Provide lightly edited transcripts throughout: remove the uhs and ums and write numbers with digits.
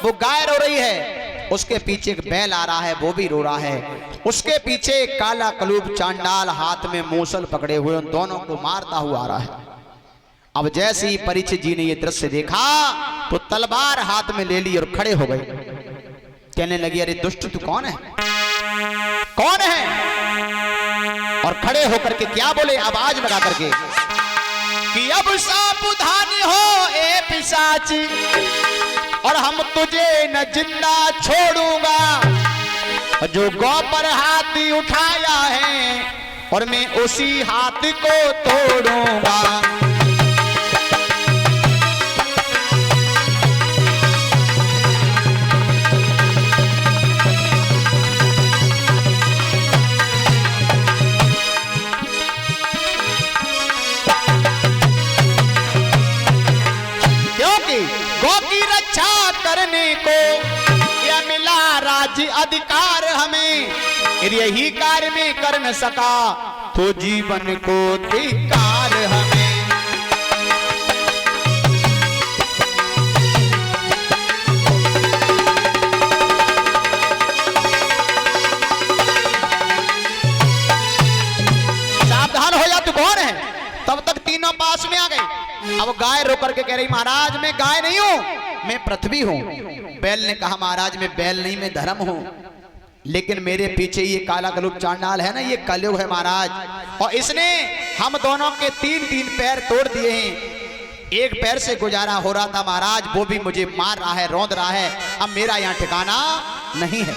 वो गाय रो रही है, उसके पीछे एक बैल आ रहा है, वो भी रो रहा है। उसके पीछे एक काला कलूब चांडाल हाथ में मूसल पकड़े हुए उन दोनों को मारता हुआ आ रहा है। अब जैसे ही परीक्षित जी ने ये दृश्य देखा तो तलवार हाथ में ले ली और खड़े हो गए। कहने लगी, अरे दुष्ट तू कौन है, कौन है? और खड़े होकर के क्या बोले, आवाज लगा करके कि अब सावधानी हो ए पिशाची, और हम तुझे न जिंदा छोड़ूंगा। जो गौ पर हाथी उठाया है और मैं उसी हाथ को तोड़ूंगा। गौ की रक्षा करने को यह मिला राज्य अधिकार हमें, यदि यही कार्य में कर न सका तो जीवन को धिक्कार हमें। सावधान हो जा, तू कौन है? तब तक तीनों पास में आ गए। अब गाय रो करके कह रही, महाराज मैं गाय नहीं हूं, मैं पृथ्वी हूं। बैल ने कहा, महाराज मैं बैल नहीं, मैं धर्म हूं, लेकिन मेरे पीछे ये काला कलुग चांडाल है ना, ये कलयुग है महाराज, और इसने हम दोनों के तीन तीन पैर तोड़ दिए हैं। एक पैर से गुजारा हो रहा था महाराज, वो भी मुझे मार रहा है, रौंद रहा है। अब मेरा यहाँ ठिकाना नहीं है।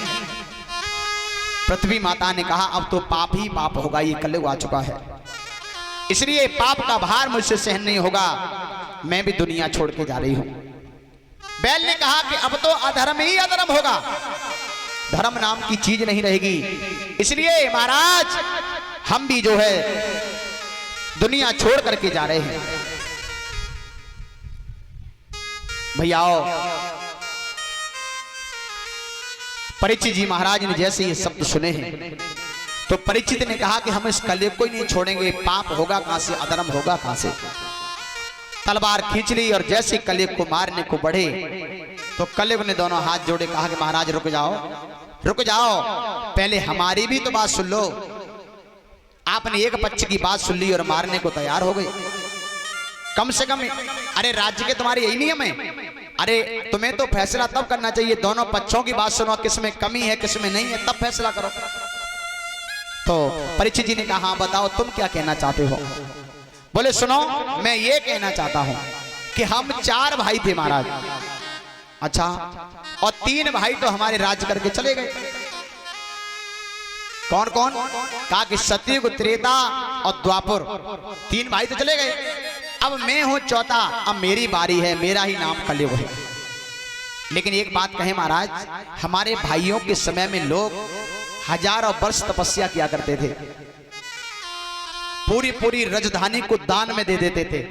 पृथ्वी माता ने कहा, अब तो पाप ही पाप होगा, ये कलयुग आ चुका है, इसलिए पाप का भार मुझसे सहन नहीं होगा, मैं भी दुनिया छोड़ के जा रही हूं। बैल ने कहा कि अब तो अधर्म ही अधर्म होगा, धर्म नाम की चीज नहीं रहेगी, इसलिए महाराज हम भी जो है दुनिया छोड़ करके जा रहे हैं। भैयाओ, परीक्षित जी महाराज ने जैसे ये शब्द सुने हैं तो परीक्षित ने कहा कि हम इस कलयुग को ही नहीं छोड़ेंगे, पाप होगा कहां से, अधर्म होगा कहां से। तलवार खींच ली और जैसे कलयुग को मारने को बढ़े तो कलयुग ने दोनों हाथ जोड़े, कहा कि महाराज रुक जाओ, रुक जाओ, पहले हमारी भी तो बात सुन लो। आपने एक पक्ष की बात सुन ली और मारने को तैयार हो गए। कम से कम अरे राज्य के तुम्हारे यही नियम है, अरे तुम्हें तो फैसला तब करना चाहिए, दोनों पक्षों की बात सुनो, किसमें कमी है किसमें नहीं है, तब फैसला करो। तो परीक्षित जी ने कहा, हाँ बताओ तुम क्या कहना चाहते हो? बोले सुनो, मैं ये कहना चाहता हूं कि हम 4 भाई थे महाराज, अच्छा, और 3 भाई तो हमारे राज्य करके चले गए। कौन कौन? कहा कि सतयुग, त्रेता और द्वापर, 3 भाई तो चले गए, अब मैं हूं चौथा, अब मेरी बारी है, मेरा ही नाम कलयुग है। लेकिन एक बात कहें महाराज, हमारे भाइयों के समय में लोग हजारों वर्ष तपस्या किया करते थे, पूरी पूरी राजधानी को दान में दे देते थे,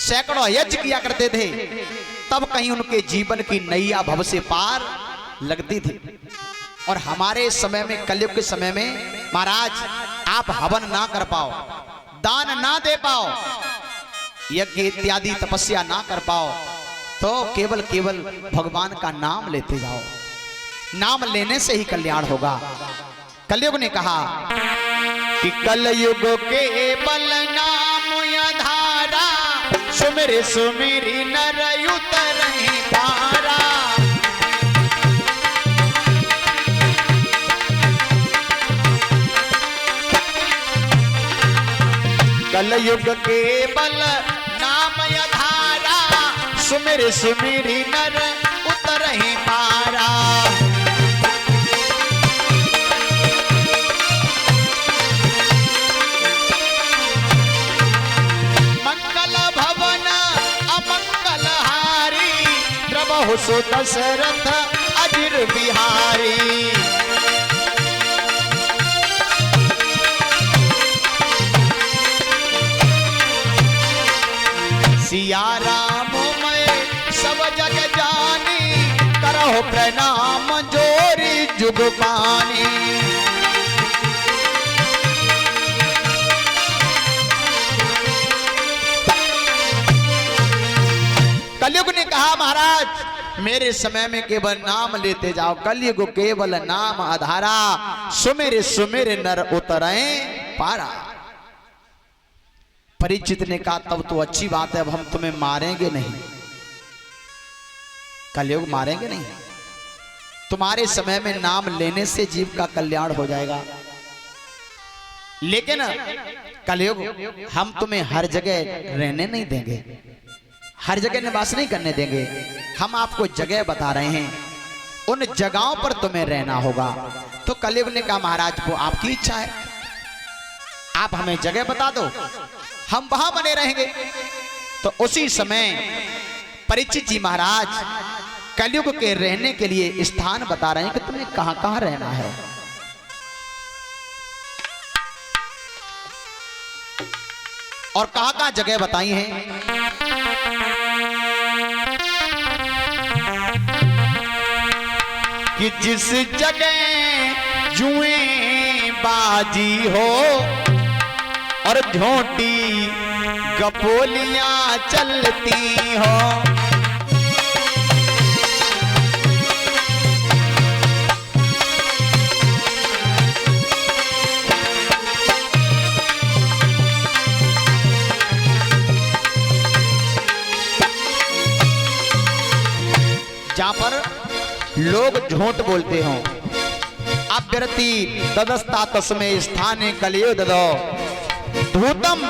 सैकड़ों यज्ञ किया करते थे, तब कहीं उनके जीवन की नैया भव से पार लगती थी। और हमारे समय में, कलयुग के समय में महाराज, आप हवन ना कर पाओ, दान ना दे पाओ, यज्ञ इत्यादि तपस्या ना कर पाओ, तो केवल केवल भगवान का नाम लेते जाओ, नाम लेने से ही कल्याण होगा। कलयुग ने कहा कि कलयुग के बल नाम आधारा, सुमिर सुमिरी नर उतरहि पारा। कलयुग के बल नाम आधारा, सुमिर सुमिरी नर उतरहि पारा। मंगल भवन अमंगल हारी, प्रभु सो दशरथ अजिर बिहारी। सिया राम मैं सब जग जानी, करहो प्रणाम जोरी जुग पानी। कलयुग ने कहा महाराज मेरे समय में केवल नाम लेते जाओ, कलयुग केवल नाम आधारा, सुमेरे सुमेरे नर उतरे पारा। परीक्षित ने कहा तब तो अच्छी बात है, अब हम तुम्हें मारेंगे नहीं, कलयुग मारेंगे नहीं, तुम्हारे समय में नाम लेने से जीव का कल्याण हो जाएगा। लेकिन कलयुग हम तुम्हें हर जगह रहने नहीं देंगे, हर जगह निवास नहीं करने देंगे। हम आपको जगह बता रहे हैं, उन जगहों पर तुम्हें रहना होगा। तो कलयुग ने कहा महाराज वो आपकी इच्छा है, आप हमें जगह बता दो, हम वहां बने रहेंगे। तो उसी समय परीक्षित जी महाराज कलयुग के रहने के लिए स्थान बता रहे हैं कि तुम्हें कहां कहां रहना है। और कहां कहां जगह बताई है। कि जिस जगह जुएं बाजी हो और झोंटी गपोलियां चलती हो, जहां पर लोग झूठ बोलते हो। अभ्यर्थी तदस्ता तस्मे स्थाने कलियो ददो धूतम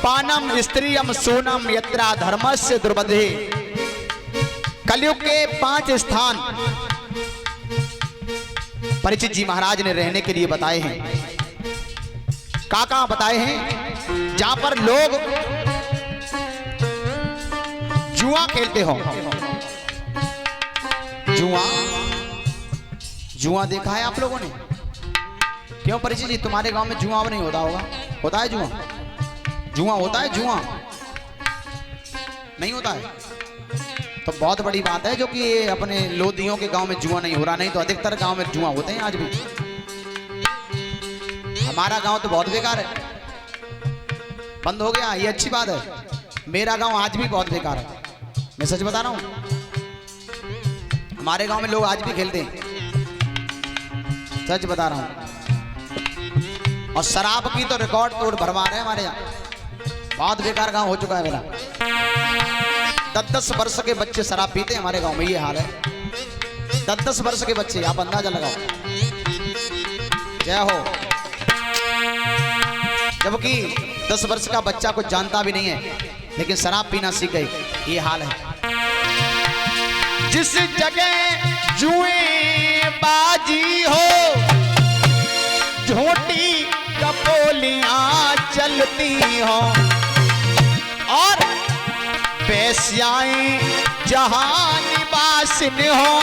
पानम स्त्रियम सोनम यत्रा धर्मस्य दुर्बधे। कलयुग के 5 स्थान परीक्षित जी महाराज ने रहने के लिए बताए हैं। कहां बताए हैं? जहां पर लोग जुआ खेलते हो। जुआ देखा है आप लोगों ने? क्यों परीक्षित जी तुम्हारे गांव में जुआ नहीं होता होगा? होता है जुआ? जुआ होता है? जुआ नहीं होता है तो बहुत बड़ी बात है, जो कि अपने लोधियों के गांव में जुआ नहीं हो रहा। नहीं तो अधिकतर गांव में जुआ होते हैं आज भी। हमारा गांव तो बहुत बेकार है, बंद हो गया, ये अच्छी बात है। मेरा गांव आज भी बहुत बेकार है, मैं सच बता रहा हूं। हमारे गांव में लोग आज भी खेलते हैं, सच बता रहा हूं। और शराब की तो रिकॉर्ड तोड़ भरवा रहे हैं हमारे यहाँ। बहुत बेकार गांव हो चुका है मेरा। 10-10 वर्ष के बच्चे शराब पीते हैं हमारे गांव में, ये हाल है। 10-10 वर्ष के बच्चे, आप अंदाजा लगाओ। जय हो। जबकि 10 वर्ष का बच्चा कुछ जानता भी नहीं है, लेकिन शराब पीना सीख गए, ये हाल है। जिस जगह जुएं बाजी हो, झोंटी कपोलियां चलती हो, और पैस्याएं जहां निवासिन हो,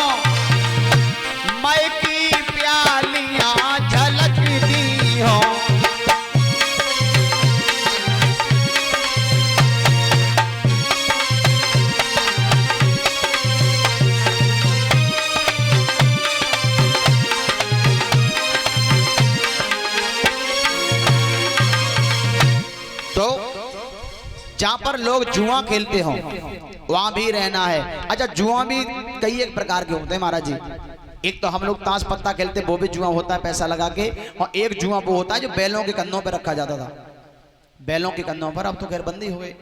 मय की प्यालियां झलकती हो। जहां पर लोग जुआ खेलते हो वहां भी रहना है। अच्छा, जुआ भी कई एक प्रकार के होते हैं महाराज जी। एक तो हम लोग ताश पत्ता खेलते, वो भी जुआ होता है पैसा लगा के। और एक जुआ वो होता है जो बैलों के कंधों पर रखा जाता था, बैलों के कंधों पर। अब तो खैर बंदी हो गई।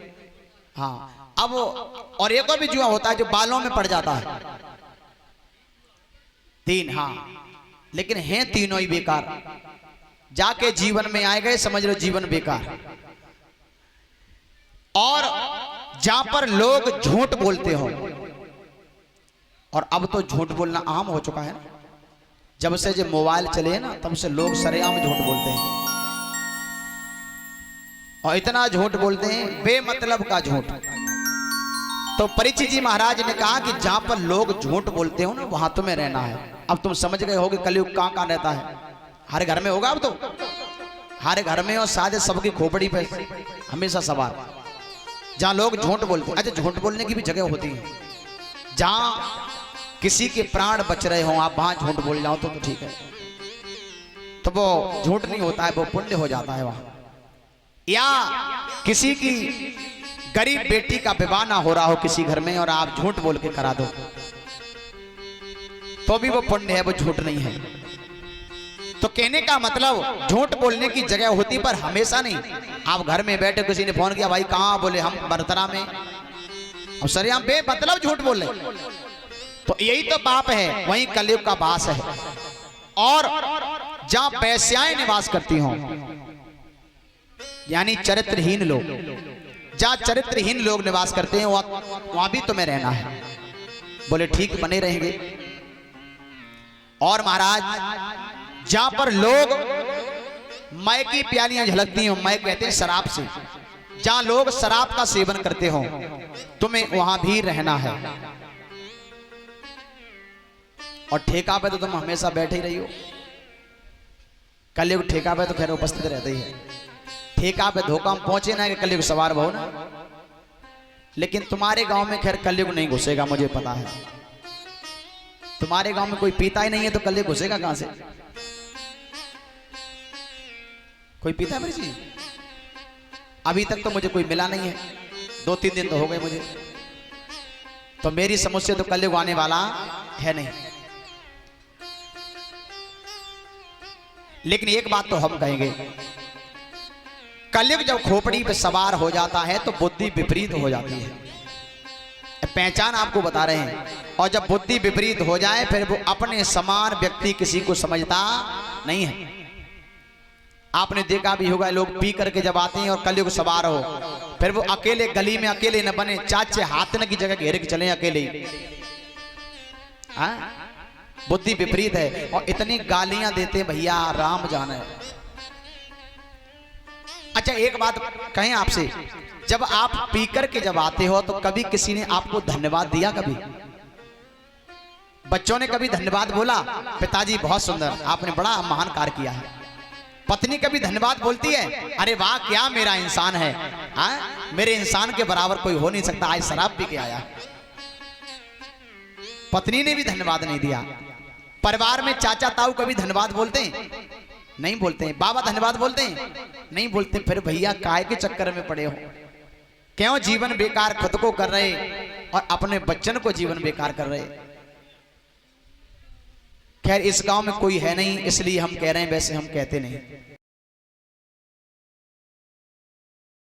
हाँ, अब और एक और भी जुआ होता है जो बालों में पड़ जाता है। 3, हाँ, लेकिन हैं तीनों ही बेकार। जाके जीवन में आए गए, समझ लो जीवन बेकार। और जहां पर लोग झूठ बोलते हो, और अब तो झूठ बोलना आम हो चुका है। जब से जो मोबाइल चले ना, तब से लोग सरेआम झूठ बोलते हैं। और इतना झूठ बोलते हैं, बेमतलब का झूठ। तो परीक्षित जी महाराज ने कहा कि जहां पर लोग झूठ बोलते हो ना, वहां तुम्हें रहना है। अब तुम समझ गए हो कि कलयुग कहां कहां रहता है। हर घर में होगा अब तो, हर घर में, और शायद सबकी खोपड़ी पे हमेशा सवार, जहां लोग झूठ बोलते हैं। अच्छा, झूठ बोलने की भी जगह होती है। जहां किसी के प्राण बच रहे हो, आप वहां झूठ बोल जाओ तो ठीक है, तो वो झूठ नहीं होता है, वो पुण्य हो जाता है वहां। या किसी की गरीब बेटी का विवाह ना हो रहा हो किसी घर में और आप झूठ बोल के करा दो तो भी वो पुण्य है, वो झूठ नहीं है। तो कहने का मतलब झूठ बोलने की जगह होती पर हमेशा नहीं। आप घर में बैठे किसी ने फोन किया, भाई कहाँ, बोले हम बरतरा में, अब सर यहाँ बेमतलब झूठ बोले, तो यही तो पाप है, वही कलयुग का वास है। और जहां वैश्याएं निवास करती हों, यानी चरित्रहीन लोग, जहां चरित्रहीन लोग निवास करते हैं वहां भी तुम्हें रहना है। बोले ठीक, बने रहेंगे। और महाराज जहां पर लोग मय की प्यालियां झलकती हो, मय कहते हैं शराब से, जहां लोग शराब का सेवन करते हो तुम्हें वहां भी रहना है। और ठेका पे तो तुम हमेशा बैठे ही रही हो। कलयुग ठेका पे तो खैर उपस्थित रहते ही है। ठेका पे धोखा हम पहुंचे ना कि कलयुग सवार बहु ना, लेकिन तुम्हारे गांव में खैर कलयुग नहीं घुसेगा, मुझे पता है। तुम्हारे गांव में कोई पीता ही नहीं है तो कलयुग घुसेगा कहां से? कोई पीता है मेरी चीज? अभी तक तो मुझे कोई मिला नहीं है, 2-3 दिन तो हो गए मुझे, तो मेरी समझ से तो कलयुग आने वाला है नहीं। लेकिन एक बात तो हम कहेंगे, कलयुग जब खोपड़ी पे सवार हो जाता है तो बुद्धि विपरीत हो जाती है। पहचान आपको बता रहे हैं। और जब बुद्धि विपरीत हो जाए फिर वो अपने समान व्यक्ति किसी को समझता नहीं है। आपने देखा भी होगा, लोग पी करके जब आते हैं और कलयुग सवार हो, फिर वो अकेले गली में अकेले न बने, चाचे हाथन की जगह घेरे के चले अकेले ही। बुद्धि विपरीत है और इतनी गालियां देते भैया, राम जाने। अच्छा एक बात कहें आपसे, जब आप पीकर के जब आते हो तो कभी किसी ने आपको धन्यवाद दिया? कभी बच्चों ने कभी धन्यवाद बोला? पिताजी बहुत सुंदर, आपने बड़ा महान कार्य किया है। पत्नी कभी धन्यवाद बोलती है? अरे वाह क्या मेरा इंसान है, मेरे इंसान के बराबर कोई हो नहीं सकता, आज शराब पी के आया। पत्नी ने भी धन्यवाद नहीं दिया। परिवार में चाचा ताऊ कभी धन्यवाद बोलते हैं? नहीं बोलते हैं। बाबा धन्यवाद बोलते हैं? नहीं बोलते। फिर भैया काहे के चक्कर में पड़े हो? क्यों जीवन बेकार खुद को कर रहे और अपने बच्चन को जीवन बेकार कर रहे? खैर इस गांव में कोई है नहीं इसलिए हम कह रहे हैं, वैसे हम कहते नहीं।